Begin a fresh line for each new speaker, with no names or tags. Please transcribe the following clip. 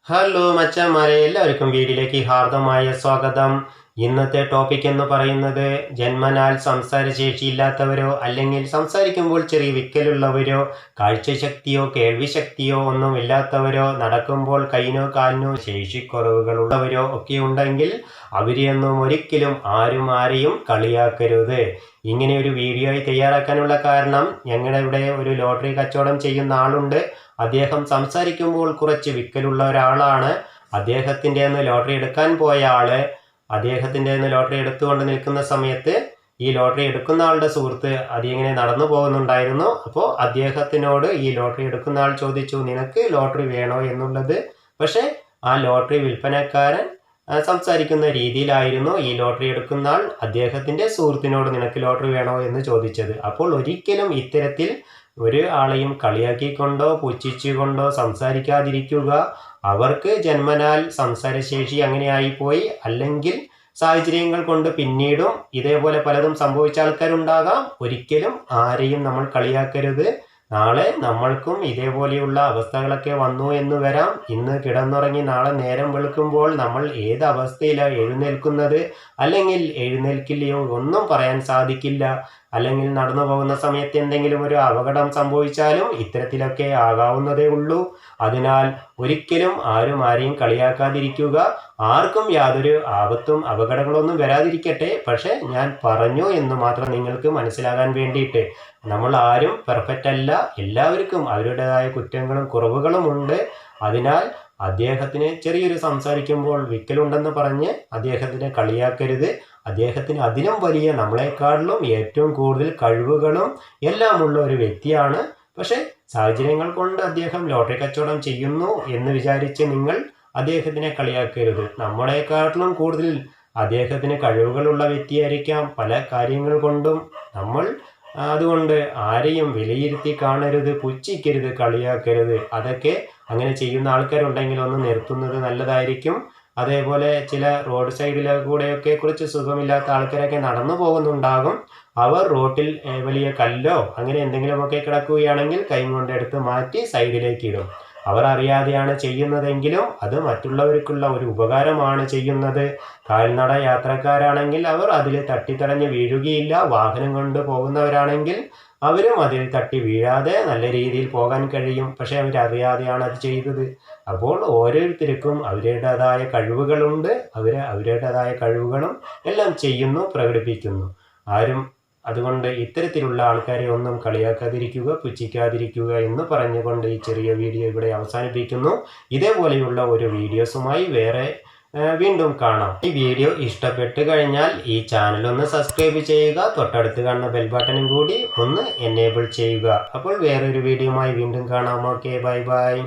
Hello മച്ചാന്മാരെ, എല്ലാവർക്കും വീഡിയോയിലേക്ക് ഹാർദമായ സ്വാഗതം. ഇന്നത്തെ ടോപ്പിക് എന്ന് പറയുന്നത് ജന്മനാൽ സംസാരശേഷിയില്ലാത്തവരോ അല്ലെങ്കിൽ സംസാരിക്കുമ്പോൾ ചെറിയ വിക്കലുള്ളവരോ കാഴ്ചശക്തിയോ കേൾവിശക്തിയോ ഒന്നും ഇല്ലാത്തവരോ നടക്കുമ്പോൾ കൈയിനോ കാലിനോ ശേഷിക്കുറവുകളുള്ളവരോ ഒക്കെ ഉണ്ടെങ്കിൽ അവരെയൊന്നും ഒരിക്കലും ആരെയും കളിയാക്കരുത്. ഇങ്ങനെ ഒരു വീഡിയോ തയ്യാറാക്കാനുള്ള കാരണം, ഞങ്ങളുടെ ഇവിടെ ഒരു ലോട്ടറി കച്ചവടം ചെയ്യുന്ന ആളുണ്ട്. അദ്ദേഹം സംസാരിക്കുമ്പോൾ കുറച്ച് വിക്കലുള്ള ഒരാളാണ്. അദ്ദേഹത്തിൻ്റെ ലോട്ടറി എടുക്കാൻ പോയ ആള് അദ്ദേഹത്തിൻ്റെ ലോട്ടറി എടുത്തുകൊണ്ട് നിൽക്കുന്ന സമയത്ത് ഈ ലോട്ടറി എടുക്കുന്ന ആളുടെ സുഹൃത്ത് അതിങ്ങനെ നടന്നു പോകുന്നുണ്ടായിരുന്നു. അപ്പോൾ അദ്ദേഹത്തിനോട് ഈ ലോട്ടറി എടുക്കുന്ന ആൾ ചോദിച്ചു, നിനക്ക് ലോട്ടറി വേണോ എന്നുള്ളത്. പക്ഷേ ആ ലോട്ടറി വിൽപ്പനക്കാരൻ സംസാരിക്കുന്ന രീതിയിലായിരുന്നു ഈ ലോട്ടറി എടുക്കുന്ന ആൾ അദ്ദേഹത്തിൻ്റെ സുഹൃത്തിനോട് നിനക്ക് ലോട്ടറി വേണോ എന്ന് ചോദിച്ചത്. അപ്പോൾ ഒരിക്കലും ഇത്തരത്തിൽ ഒരു ആളെയും കളിയാക്കിക്കൊണ്ടോ പുച്ഛിച്ചുകൊണ്ടോ സംസാരിക്കാതിരിക്കുക. അവർക്ക് ജന്മനാൽ സംസാരശേഷി അങ്ങനെയായിപ്പോയി, അല്ലെങ്കിൽ സാഹചര്യങ്ങൾ കൊണ്ട് പിന്നീടും ഇതേപോലെ പലതും സംഭവിച്ച ആൾക്കാരുണ്ടാകാം. ഒരിക്കലും ആരെയും നമ്മൾ കളിയാക്കരുത്. നാളെ നമ്മൾക്കും ഇതേപോലെയുള്ള അവസ്ഥകളൊക്കെ വന്നു എന്ന് വരാം. ഇന്ന് കിടന്നുറങ്ങി നാളെ നേരം വെളുക്കുമ്പോൾ നമ്മൾ ഏത് അവസ്ഥയിലാണ് എഴുന്നേൽക്കുന്നത് അല്ലെങ്കിൽ എഴുന്നേൽക്കില്ലയോ ഒന്നും പറയാൻ സാധിക്കില്ല. അല്ലെങ്കിൽ നടന്നു പോകുന്ന സമയത്ത് എന്തെങ്കിലും ഒരു അപകടം സംഭവിച്ചാലും ഇത്തരത്തിലൊക്കെ ആകാവുന്നതേ ഉള്ളൂ. അതിനാൽ ഒരിക്കലും ആരെയും കളിയാക്കാതിരിക്കുക. ആർക്കും യാതൊരു ആപത്തും അപകടങ്ങളൊന്നും വരാതിരിക്കട്ടെ. പക്ഷെ ഞാൻ പറഞ്ഞു എന്ന് മാത്രം നിങ്ങൾക്ക് മനസ്സിലാകാൻ വേണ്ടിയിട്ട്. നമ്മൾ ആരും പെർഫെക്റ്റ് അല്ല. എല്ലാവർക്കും അവരുടേതായ കുറ്റങ്ങളും കുറവുകളും ഉണ്ട്. അതിനാൽ അദ്ദേഹത്തിന് ചെറിയൊരു സംസാരിക്കുമ്പോൾ വിക്കലുണ്ടെന്ന് പറഞ്ഞ് അദ്ദേഹത്തിനെ കളിയാക്കരുത്. അദ്ദേഹത്തിന് അതിലും വലിയ, നമ്മളെക്കാളിലും ഏറ്റവും കൂടുതൽ കഴിവുകളും എല്ലാമുള്ള ഒരു വ്യക്തിയാണ്. പക്ഷേ സാഹചര്യങ്ങൾ കൊണ്ട് അദ്ദേഹം ലോട്ടറി കച്ചവടം ചെയ്യുന്നു എന്ന് വിചാരിച്ച് നിങ്ങൾ അദ്ദേഹത്തിനെ കളിയാക്കരുത്. നമ്മളെക്കാട്ടിലും കൂടുതൽ അദ്ദേഹത്തിന് കഴിവുകളുള്ള വ്യക്തിയായിരിക്കാം പല കാര്യങ്ങൾ കൊണ്ടും. നമ്മൾ അതുകൊണ്ട് ആരെയും വിലയിരുത്തി കാണരുത്, പുച്ഛിക്കരുത്, കളിയാക്കരുത്. അതൊക്കെ അങ്ങനെ ചെയ്യുന്ന ആൾക്കാരുണ്ടെങ്കിൽ ഒന്ന് നിർത്തുന്നത് നല്ലതായിരിക്കും. അതേപോലെ ചില റോഡ് സൈഡിലെ കൂടെയൊക്കെ കുറച്ച് സുഖമില്ലാത്ത ആൾക്കാരൊക്കെ നടന്നു പോകുന്നുണ്ടാകും. അവർ റോട്ടിൽ വലിയ കല്ലോ അങ്ങനെ എന്തെങ്കിലുമൊക്കെ കിടക്കുകയാണെങ്കിൽ കൈ കൊണ്ട് എടുത്ത് മാറ്റി സൈഡിലേക്ക് ഇടും. അവർ അറിയാതെയാണ് ചെയ്യുന്നതെങ്കിലും അത് മറ്റുള്ളവർക്കുള്ള ഒരു ഉപകാരമാണ് ചെയ്യുന്നത്. കാൽനട യാത്രക്കാരാണെങ്കിൽ അവർ അതിൽ തട്ടിത്തടഞ്ഞ് വീഴുകയില്ല. വാഹനം കൊണ്ട് പോകുന്നവരാണെങ്കിൽ അവരും അതിൽ തട്ടി വീഴാതെ നല്ല രീതിയിൽ പോകാൻ കഴിയും. പക്ഷെ അവരറിയാതെയാണ് അത് ചെയ്തത്. അപ്പോൾ ഓരോരുത്തർക്കും അവരുടേതായ കഴിവുകളുണ്ട്. അവരുടേതായ കഴിവുകളും എല്ലാം ചെയ്യുന്നു, പ്രകടിപ്പിക്കുന്നു. അതുകൊണ്ട് ഇത്തരത്തിലുള്ള ആൾക്കാരെ ഒന്നും കളിയാക്കാതിരിക്കുക, പുച്ഛിക്കാതിരിക്കുക എന്ന് പറഞ്ഞുകൊണ്ട് ഈ ചെറിയ വീഡിയോ ഇവിടെ അവസാനിപ്പിക്കുന്നു. ഇതേപോലെയുള്ള ഒരു വീഡിയോസുമായി വേറെ വീണ്ടും കാണാം. ഈ വീഡിയോ ഇഷ്ടപ്പെട്ട് കഴിഞ്ഞാൽ ഈ ചാനൽ ഒന്ന് സബ്സ്ക്രൈബ് ചെയ്യുക. തൊട്ടടുത്ത് കാണുന്ന ബെൽ ബട്ടണും കൂടി ഒന്ന് എനേബിൾ ചെയ്യുക. അപ്പോൾ വേറൊരു വീഡിയോയുമായി വീണ്ടും കാണാം. Okay, bye bye.